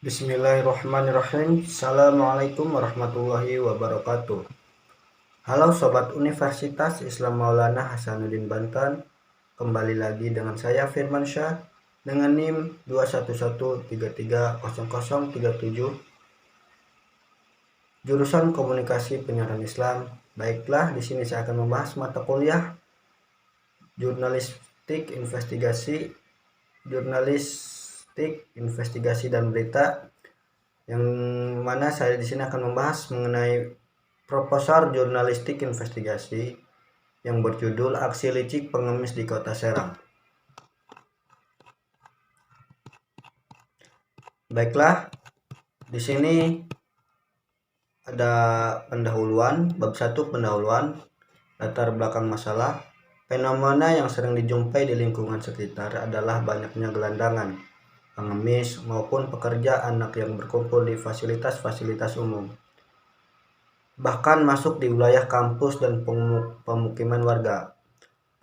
Bismillahirrahmanirrahim. Assalamualaikum warahmatullahi wabarakatuh. Halo Sobat Universitas Islam Maulana Hasanuddin Banten. Kembali lagi dengan saya Firman Syah dengan NIM 211330037 jurusan Komunikasi Penyiaran Islam. Baiklah, di sini saya akan membahas mata kuliah Jurnalistik Investigasi dan Berita, yang mana saya di sini akan membahas mengenai proposal jurnalistik investigasi yang berjudul Aksi Licik Pengemis di Kota Serang. Baiklah, di sini ada pendahuluan, bab 1 pendahuluan, latar belakang masalah. Fenomena yang sering dijumpai di lingkungan sekitar adalah banyaknya gelandangan, pengemis maupun pekerja anak yang berkumpul di fasilitas-fasilitas umum, bahkan masuk di wilayah kampus dan pemukiman warga.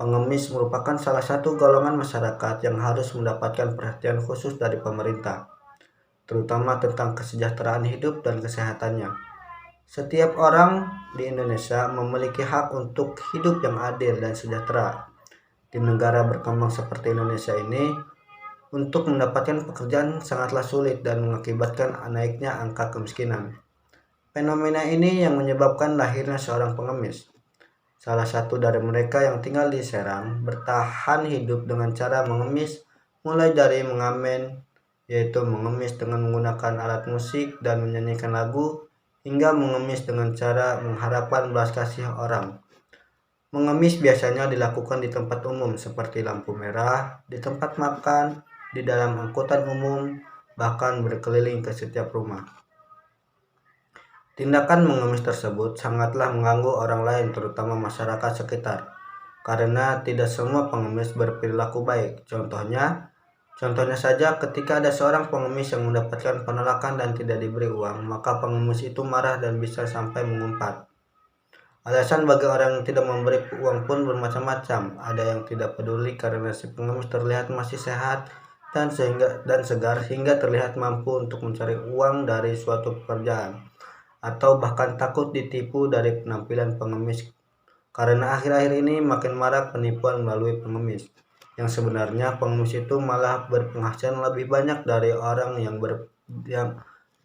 Pengemis merupakan salah satu golongan masyarakat yang harus mendapatkan perhatian khusus dari pemerintah, terutama tentang kesejahteraan hidup dan kesehatannya. Setiap orang di Indonesia memiliki hak untuk hidup yang adil dan sejahtera. Di negara berkembang seperti Indonesia ini, untuk mendapatkan pekerjaan sangatlah sulit dan mengakibatkan naiknya angka kemiskinan. Fenomena ini yang menyebabkan lahirnya seorang pengemis. Salah satu dari mereka yang tinggal di Serang bertahan hidup dengan cara mengemis, mulai dari mengamen, yaitu mengemis dengan menggunakan alat musik dan menyanyikan lagu, hingga mengemis dengan cara mengharapkan belas kasih orang. Mengemis biasanya dilakukan di tempat umum seperti lampu merah, di tempat makan, di dalam angkutan umum, bahkan berkeliling ke setiap rumah. Tindakan mengemis tersebut sangatlah mengganggu orang lain, terutama masyarakat sekitar, karena tidak semua pengemis berperilaku baik. Contohnya saja, ketika ada seorang pengemis yang mendapatkan penolakan dan tidak diberi uang, maka pengemis itu marah dan bisa sampai mengumpat. Alasan bagi orang yang tidak memberi uang pun bermacam-macam. Ada yang tidak peduli karena si pengemis terlihat masih sehat dan segar hingga terlihat mampu untuk mencari uang dari suatu pekerjaan, atau bahkan takut ditipu dari penampilan pengemis, karena akhir-akhir ini makin marak penipuan melalui pengemis, yang sebenarnya pengemis itu malah berpenghasilan lebih banyak dari orang yang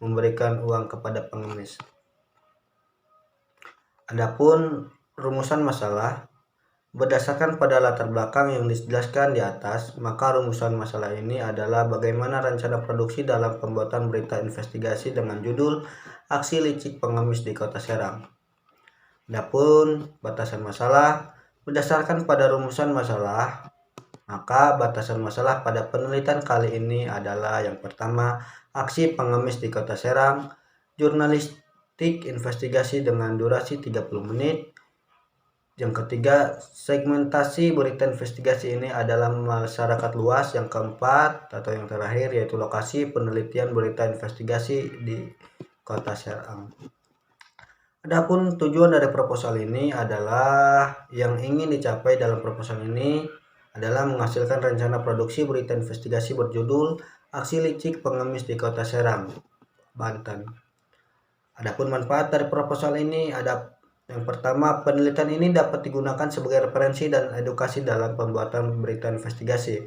memberikan uang kepada pengemis. Adapun rumusan masalah, berdasarkan pada latar belakang yang dijelaskan di atas, maka rumusan masalah ini adalah bagaimana rencana produksi dalam pembuatan berita investigasi dengan judul Aksi Licik Pengemis di Kota Serang. Adapun batasan masalah, berdasarkan pada rumusan masalah, maka batasan masalah pada penelitian kali ini adalah yang pertama, aksi pengemis di Kota Serang, jurnalistik investigasi dengan durasi 30 menit. Yang ketiga, segmentasi berita investigasi ini adalah masyarakat luas. Yang keempat atau yang terakhir yaitu lokasi penelitian berita investigasi di Kota Serang. Adapun tujuan dari proposal ini adalah, yang ingin dicapai dalam proposal ini adalah menghasilkan rencana produksi berita investigasi berjudul Aksi Licik Pengemis di Kota Serang, Banten. Adapun manfaat dari proposal ini ada: yang pertama, penelitian ini dapat digunakan sebagai referensi dan edukasi dalam pembuatan berita investigasi.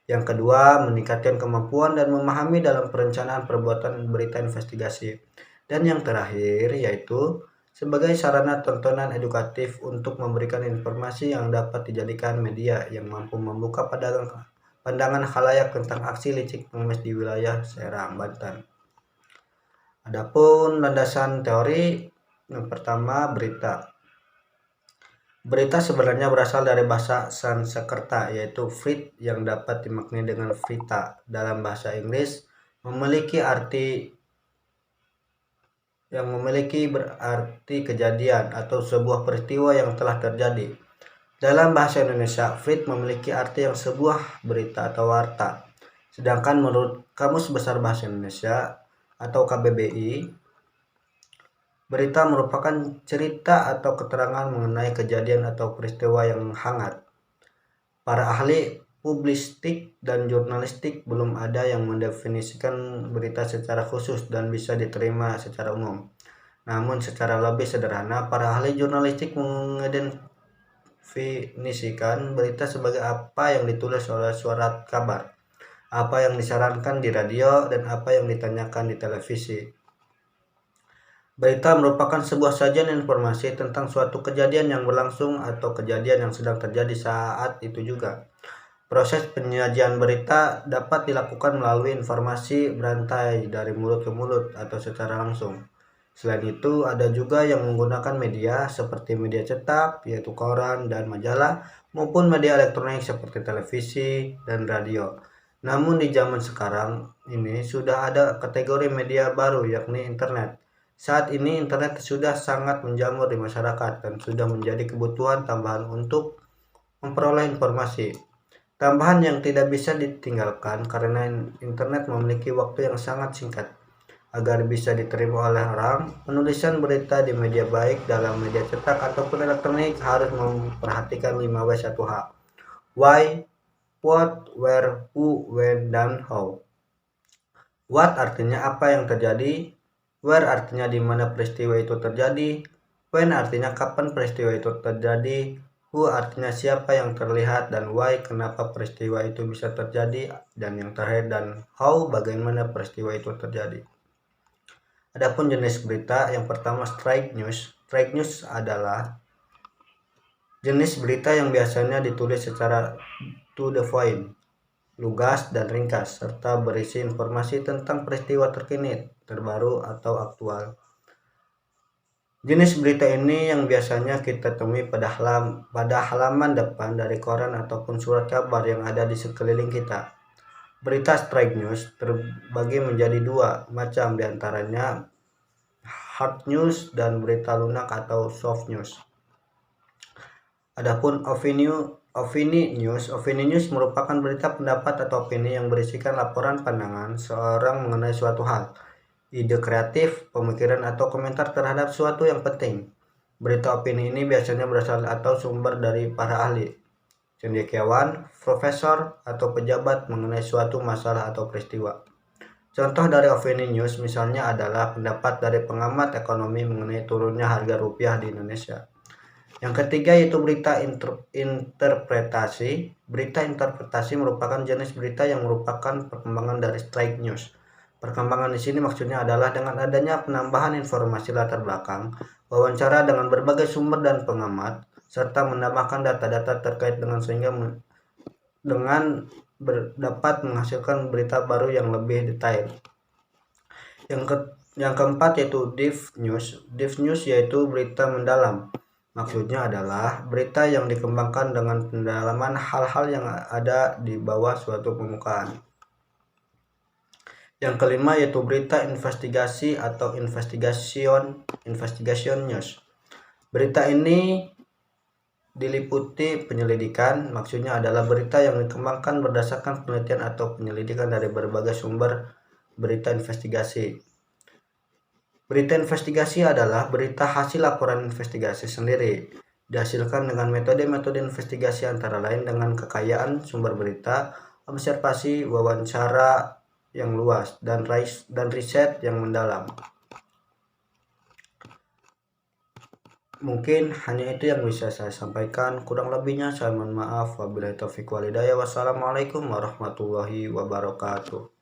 Yang kedua, meningkatkan kemampuan dan memahami dalam perencanaan perbuatan berita investigasi. Dan yang terakhir yaitu sebagai sarana tontonan edukatif untuk memberikan informasi yang dapat dijadikan media yang mampu membuka pandangan khalayak tentang aksi licik pengemis di wilayah Serang, Banten. Adapun landasan teori, yang pertama, berita. Berita sebenarnya berasal dari bahasa Sanskerta, yaitu Vrit, yang dapat dimaknai dengan Vrita dalam bahasa Inggris, memiliki berarti kejadian atau sebuah peristiwa yang telah terjadi. Dalam bahasa Indonesia, Vrit memiliki arti yang sebuah berita atau warta. Sedangkan menurut Kamus Besar Bahasa Indonesia atau KBBI, berita merupakan cerita atau keterangan mengenai kejadian atau peristiwa yang hangat. Para ahli publistik dan jurnalistik belum ada yang mendefinisikan berita secara khusus dan bisa diterima secara umum. Namun secara lebih sederhana, para ahli jurnalistik mendefinisikan berita sebagai apa yang ditulis oleh surat kabar, apa yang disarankan di radio, dan apa yang ditanyakan di televisi. Berita merupakan sebuah sajian informasi tentang suatu kejadian yang berlangsung atau kejadian yang sedang terjadi saat itu juga. Proses penyajian berita dapat dilakukan melalui informasi berantai dari mulut ke mulut atau secara langsung. Selain itu, ada juga yang menggunakan media seperti media cetak, yaitu koran dan majalah, maupun media elektronik seperti televisi dan radio. Namun di zaman sekarang ini sudah ada kategori media baru, yakni internet. Saat ini internet sudah sangat menjamur di masyarakat dan sudah menjadi kebutuhan tambahan untuk memperoleh informasi. Tambahan yang tidak bisa ditinggalkan karena internet memiliki waktu yang sangat singkat. Agar bisa diterima oleh orang, penulisan berita di media baik dalam media cetak ataupun elektronik harus memperhatikan 5W1H. Why, what, where, who, when, dan how. What artinya apa yang terjadi, where artinya di mana peristiwa itu terjadi, when artinya kapan peristiwa itu terjadi, who artinya siapa yang terlihat, dan why kenapa peristiwa itu bisa terjadi, dan yang terakhir dan how bagaimana peristiwa itu terjadi. Adapun jenis berita, yang pertama straight news. Straight news adalah jenis berita yang biasanya ditulis secara to the point, lugas dan ringkas, serta berisi informasi tentang peristiwa terkini, terbaru, atau aktual. Jenis berita ini yang biasanya kita temui pada halaman depan dari koran ataupun surat kabar yang ada di sekeliling kita. Berita straight news terbagi menjadi dua macam, diantaranya hard news dan berita lunak atau soft news. Adapun opini news merupakan berita pendapat atau opini yang berisikan laporan pandangan seorang mengenai suatu hal, ide kreatif, pemikiran atau komentar terhadap suatu yang penting. Berita opini ini biasanya berasal atau sumber dari para ahli, cendekiawan, profesor, atau pejabat mengenai suatu masalah atau peristiwa. Contoh dari opini news misalnya adalah pendapat dari pengamat ekonomi mengenai turunnya harga rupiah di Indonesia. Yang ketiga yaitu berita interpretasi. Berita interpretasi merupakan jenis berita yang merupakan perkembangan dari straight news. Perkembangan di sini maksudnya adalah dengan adanya penambahan informasi latar belakang, wawancara dengan berbagai sumber dan pengamat, serta menambahkan data-data terkait dengan sehingga dapat menghasilkan berita baru yang lebih detail. Yang keempat yaitu deep news. Deep news yaitu berita mendalam. Maksudnya adalah berita yang dikembangkan dengan pendalaman hal-hal yang ada di bawah suatu permukaan. Yang kelima yaitu berita investigasi atau investigation news. Berita ini diliputi penyelidikan, maksudnya adalah berita yang dikembangkan berdasarkan penelitian atau penyelidikan dari berbagai sumber berita investigasi. Berita investigasi adalah berita hasil laporan investigasi sendiri, dihasilkan dengan metode-metode investigasi antara lain dengan kekayaan sumber berita, observasi, wawancara yang luas, dan riset yang mendalam. Mungkin hanya itu yang bisa saya sampaikan, kurang lebihnya saya mohon maaf. Wabillahi taufiq wal hidayah. Wassalamualaikum warahmatullahi wabarakatuh.